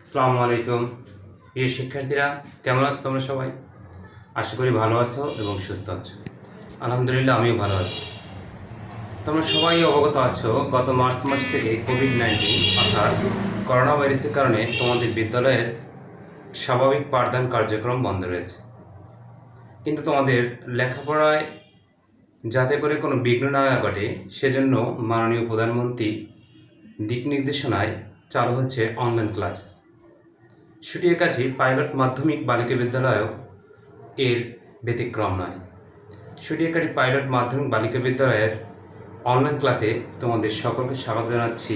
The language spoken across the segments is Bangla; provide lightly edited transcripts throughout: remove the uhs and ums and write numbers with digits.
আসসালামু আলাইকুম। প্রিয় শিক্ষার্থীরা, কেমন আছো তোমরা সবাই? আশা করি ভালো আছো এবং সুস্থ আছো। আলহামদুলিল্লাহ, আমিও ভালো আছি। তোমরা সবাই অবগত আছো, গত মার্চ মাস থেকে কোভিড-19 অর্থাৎ করোনা ভাইরাসের কারণে তোমাদের বিদ্যালয়ের স্বাভাবিক পাঠদান কার্যক্রম বন্ধ রয়েছে। কিন্তু তোমাদের লেখাপড়ায় যাতে করে কোনো বিঘ্ন না ঘটে সেজন্য মাননীয় প্রধানমন্ত্রী দিক নির্দেশনায় চালু হচ্ছে অনলাইন ক্লাস। সুটিয়াকাছি পাইলট মাধ্যমিক বালিকা বিদ্যালয়ও এর ব্যতিক্রম নয়। সুটিয়াকাছি পাইলট মাধ্যমিক বালিকা বিদ্যালয়ের অনলাইন ক্লাসে তোমাদের সকলকে স্বাগত জানাচ্ছি।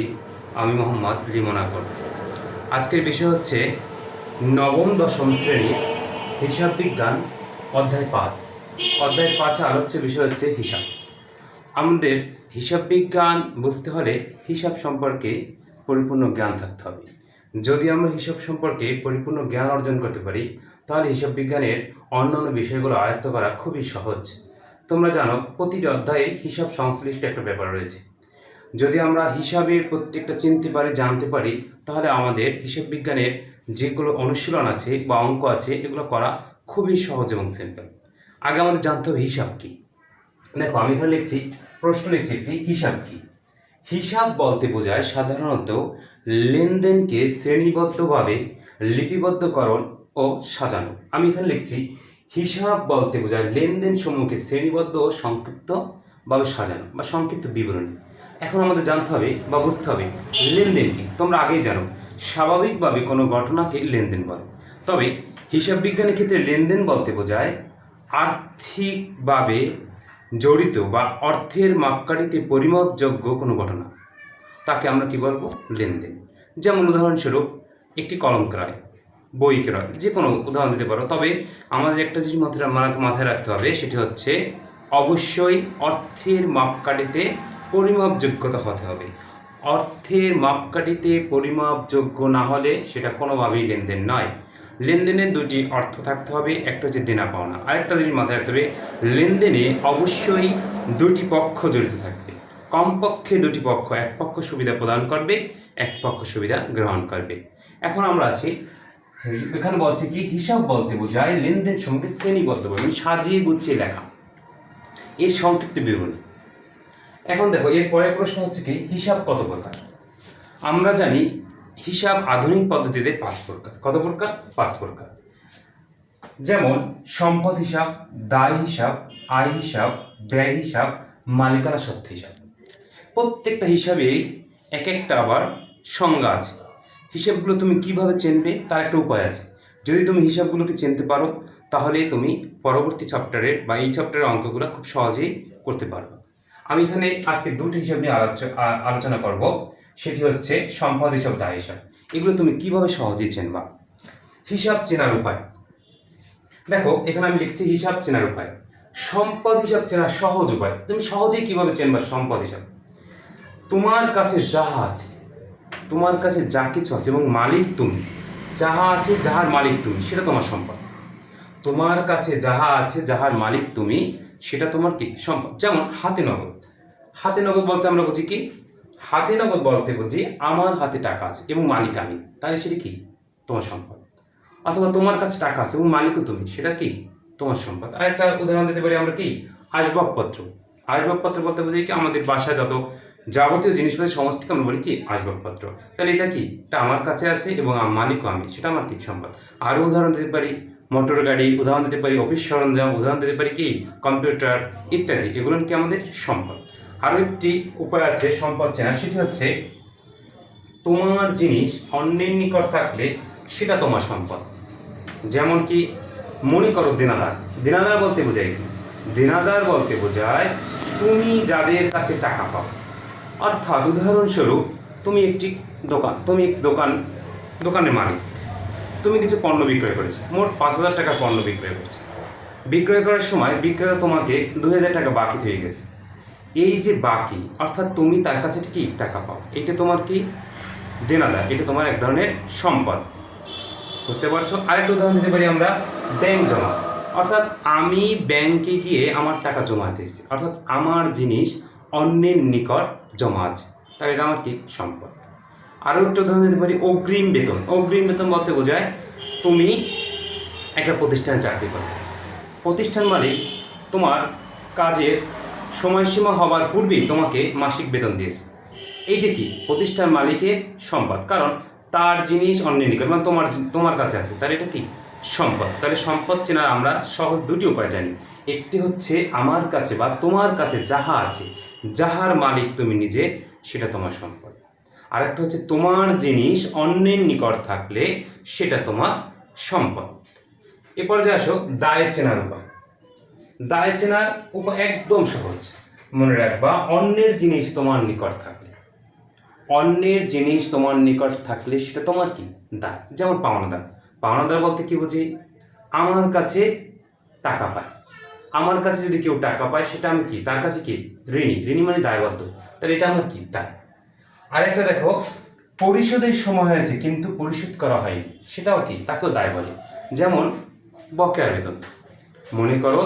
আমি মোহাম্মদ লিমন আকর। আজকের বিষয় হচ্ছে নবম দশম শ্রেণীর হিসাব বিজ্ঞান অধ্যায় 5। অধ্যায় 5 আলোচ্য বিষয় হচ্ছে হিসাব। আমাদের হিসাব বিজ্ঞান বুঝতে হলে হিসাব সম্পর্কে পরিপূর্ণ জ্ঞান থাকতে হবে। যদি আমরা হিসাব সম্পর্কে পরিপূর্ণ জ্ঞান অর্জন করতে পারি তাহলে হিসাব বিজ্ঞানের অন্যান্য বিষয়গুলো আয়ত্ত করা খুবই সহজ। তোমরা জানো, প্রতিটি অধ্যায়ে হিসাব সংশ্লিষ্ট একটা ব্যাপার রয়েছে। যদি আমরা হিসাবের প্রত্যেকটা চিনতে পারি, জানতে পারি, তাহলে আমাদের হিসাব বিজ্ঞানের যেগুলো অনুশীলন আছে বা অঙ্ক আছে এগুলো করা খুবই সহজ এবং সিম্পল। আগে আমাদের জানতে হবে হিসাব কী। দেখো, আমি এখানে লিখছি, প্রশ্ন লিখছি একটি, হিসাব কী? হিসাব বলতে বোঝায় সাধারণত লেনদেনকে শ্রেণীবদ্ধভাবে লিপিবদ্ধকরণ ও সাজানো। আমি এখানে লিখছি, হিসাব বলতে বোঝায় লেনদেন সমূহকে শ্রেণীবদ্ধ ও সংক্ষিপ্তভাবে সাজানো বা সংক্ষিপ্ত বিবরণী। এখন আমাদের জানতে হবে বা বুঝতে হবে লেনদেন কি। তোমরা আগেই জানো, স্বাভাবিকভাবে কোনো ঘটনাকে লেনদেন বলে। তবে হিসাব বিজ্ঞানের ক্ষেত্রে লেনদেন বলতে বোঝায় আর্থিকভাবে জড়িত বা অর্থের মাপকাঠিতে পরিমাপযোগ্য কোনো ঘটনা, তাকে আমরা কি বলবো? লেনদেন। যেমন উদাহরণস্বরূপ একটি কলম ক্রয়, বই ক্রয়, যে কোনো উদাহরণ দিতে পারো। তবে আমাদের একটা জিনিস মাথায় রাখতে হবে, সেটি হচ্ছে অবশ্যই অর্থের মাপকাঠিতে পরিমাপযোগ্যতা হতে হবে। অর্থের মাপকাঠিতে পরিমাপযোগ্য না হলে সেটা কোনোভাবেই লেনদেন নয়। লেনদেনের দুটি অর্থ থাকতে হবে, একটা হচ্ছে দেনা পাওনা, আরেকটা জিনিস মাথায় রাখতে হবে, লেনদেনে অবশ্যই দুটি পক্ষ জড়িত থাকবে। কমপক্ষে দুটি পক্ষ, এক পক্ষ সুবিধা প্রদান করবে, এক পক্ষ সুবিধা গ্রহণ করবে। এখন আমরা আছি, এখানে বলছি কি, হিসাব বলতে বোঝায় লেনদেন সমূহকে শ্রেণীবদ্ধভাবে সাজিয়ে গুছিয়ে লেখা, এর সংক্ষিপ্ত বিবরণী। এখন দেখো, এর পরের প্রশ্ন হচ্ছে কি, হিসাব কত প্রকার? আমরা জানি হিসাব আধুনিক পদ্ধতিতে 5 প্রকার। কত প্রকার? 5 প্রকার। যেমন সম্পদ হিসাব, দায় হিসাব, আয় হিসাব, ব্যয় হিসাব, মালিকানা সত্ত্ব হিসাব। প্রত্যেকটা হিসাবে এক একটা আবার সংজ্ঞা আছে। হিসাবগুলো তুমি কিভাবে চিনবে তার একটা উপায় আছে। যদি তুমি হিসাবগুলোকে চিনতে পারো তাহলে তুমি পরবর্তী চ্যাপ্টারের বা এই চ্যাপ্টারের অঙ্কগুলো খুব সহজেই করতে পারবে। আমি এখানে আজকে দুটি হিসাব নিয়ে আলোচনা করব, সেটি হচ্ছে সম্পদ হিসাব, দায় হিসাব। এগুলো তুমি কিভাবে সহজেই চিনবা। হিসাব চেনার উপায়, দেখো এখানে আমি লিখছি হিসাব চেনার উপায়। সম্পদ হিসাব চেনার সহজ উপায়, তুমি সহজেই কিভাবে চিনবা সম্পদ হিসাব? তোমার কাছে যাহা আছে, তোমার কাছে যা কিছু আছে এবং মালিক তুমি, যাহা আছে যাহার মালিক তুমি, সেটা তোমার সম্পদ। তোমার কাছে যাহা আছে যাহার মালিক তুমি, সেটা তোমার কি? সম্পদ। যেমন হাতে নগদ। হাতে নগদ বলতে আমরা বুঝি কি? হাতে নগদ বলতে বুঝি আমার হাতে টাকা আছে এবং মালিক আমি, তাহলে সেটা কি? তোমার সম্পদ। অথবা তোমার কাছে টাকা আছে এবং মালিকও তুমি, সেটা কি? তোমার সম্পদ। আর একটা উদাহরণ দিতে পারি আমরা কি? আসবাবপত্র। আসবাবপত্র বলতে বুঝি কি? আমাদের বাসায় যত যাবতীয় জিনিসপত্র সমস্তকে আমরা বলি কি? আসবাবপত্র। তাহলে এটা কি? এটা আমার কাছে আছে এবং মালিকও আমি, সেটা আমার কি? সম্পদ। আরও উদাহরণ দিতে পারি মোটর গাড়ি, উদাহরণ দিতে পারি অফিস সরঞ্জাম, উদাহরণ দিতে পারি কি? কম্পিউটার ইত্যাদি। এগুলো কি আমাদের সম্পদ। আরও একটি উপায় আছে সম্পদ চেনার, সেটি হচ্ছে তোমার জিনিস অন্যের নিকট থাকলে সেটা তোমার সম্পদ। যেমন কি? মনে করো দেনাদার। দেনাদার বলতে বোঝায় কি? দেনাদার বলতে বোঝায় তুমি যাদের কাছে টাকা পাও। অর্থাৎ উদাহরণস্বরূপ তুমি একটি দোকানের মালিক, তুমি কিছু পণ্য বিক্রয় করেছো, মোট 5,000 টাকার পণ্য বিক্রয় করছো। বিক্রয় করার সময় বিক্রেতা তোমাকে 2,000 টাকা বাকি হয়ে গেছে। এই যে বাকি, অর্থাৎ তুমি তার কাছে কি? টাকা পাও, এটা তোমার কি? দেনাদার। এটা তোমার এক ধরনের সম্পদ। বুঝতে পারছো? আরেকটা উদাহরণ দিতে পারি আমরা ব্যাংক জমা। অর্থাৎ আমি ব্যাংকে গিয়ে আমার টাকা জমা দিয়েছি, অর্থাৎ আমার জিনিস অন্যের নিকট জমা আছে, তাহলে এটা আমার কি? সম্পদ। আরও একটা উদাহরণ দিতে পারি অগ্রিম বেতন। অগ্রিম বেতন বলতে বোঝায় তুমি একটা প্রতিষ্ঠানে চাকরি করো, প্রতিষ্ঠান মালিক তোমার কাজের সময়সীমা হওয়ার পূর্বেই তোমাকে মাসিক বেতন দিয়েছে। এইটা কি প্রতিষ্ঠান মালিকের সম্পদ, কারণ তার জিনিস অন্যের নিকট মানে তোমার কাছে আছে, তার এটা কি সম্পদ। তাহলে সম্পদ চেনার আমরা সহজ দুটি উপায় জানি। একটি হচ্ছে আমার কাছে বা তোমার কাছে যাহা আছে, যাহার মালিক তুমি নিজে, সেটা তোমার সম্পদ। আর একটা হচ্ছে তোমার জিনিস অন্যের নিকট থাকলে সেটা তোমার সম্পদ। এরপর যে আসো দায় চেনার উপায়। দায় চেনার উপায় একদম সহজ, মনে রাখবা অন্যের জিনিস তোমার নিকট থাকলে, অন্যের জিনিস তোমার নিকট থাকলে সেটা তোমার কি দায়। যেমন পাওনাদার। পাওনাদার বলতে কি বুঝি, আমার কাছে টাকা পায়, আমার কাছে যদি কেউ টাকা পায় সেটা আমি কি তার কাছে কি ঋণী। ঋণী মানে দায়বদ্ধ, তাহলে এটা আমার কি দায়। আরেকটা দেখো পরিশোধের সময় হয়েছে কিন্তু পরিশোধ করা হয়নি, সেটাও কি তাকেও দায় বলে। যেমন বকেয়া বেতন। মনে করো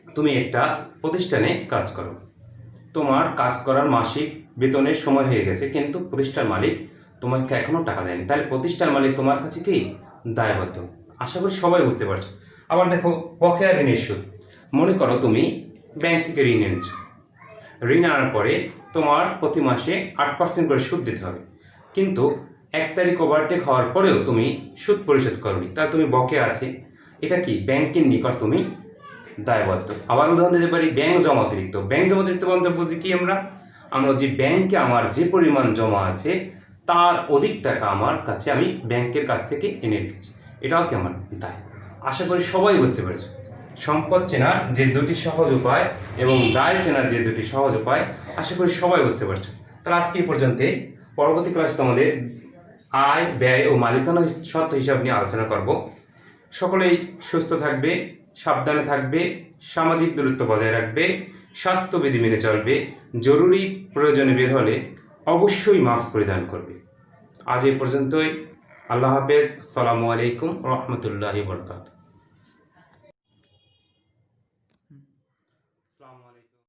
তুমি একটা প্রতিষ্ঠানে কাজ করো, তোমার কাজ করার মাসিক বেতনের সময় হয়ে গেছে কিন্তু প্রতিষ্ঠান মালিক তোমাকে এখনও টাকা দেয়নি, তাহলে প্রতিষ্ঠান মালিক তোমার কাছে কি দায়বদ্ধ। আশা করি সবাই বুঝতে পারছো। আবার দেখো বকেয়া ঋণের সুদ। মনে করো তুমি ব্যাংক থেকে ঋণ এনেছো, ঋণ আনার পরে তোমার প্রতি মাসে 8% করে সুদ দিতে হবে, কিন্তু 1 তারিখ ওভারটেক হওয়ার পরেও তুমি সুদ পরিশোধ করোনি, তাহলে তুমি বকেয়া আছে। এটা কি ব্যাংকের নিকট তুমি দায়বদ্ধ। আবার উদাহরণ দিতে পারি ব্যাংক জমা অতিরিক্ত। ব্যাংক জমা অতিরিক্ত বলতে বুঝি কি আমরা যে ব্যাংকে আমার যে পরিমাণ জমা আছে তার অধিক টাকা আমার কাছে আমি ব্যাংকের কাছ থেকে এনে রেখেছি, এটাও কি আমার দায়। আশা করি সবাই বুঝতে পেরেছো। সম্পদ চেনার যে দুটি সহজ উপায় এবং দায় চেনার যে দুটি সহজ উপায়, আশা করি সবাই বুঝতে পারছো। তাহলে আজকে এই পর্যন্ত। পরবর্তী ক্লাসে তোমাদের আয়, ব্যয় ও মালিকানা সত্ত্ব হিসাব নিয়ে আলোচনা করব। সকলেই সুস্থ থাকবে, সাবধানে থাকবে, সামাজিক দূরত্ব বজায় রাখবে, স্বাস্থ্যবিধি মেনে চলবে, জরুরি প্রয়োজনে বের হলে অবশ্যই মাস্ক পরিধান করবে। আজ এই পর্যন্তই। আল্লাহ হাফেজ। আসসালামু আলাইকুম রহমতুল্লাহি ওয়া বারাকাতুহু।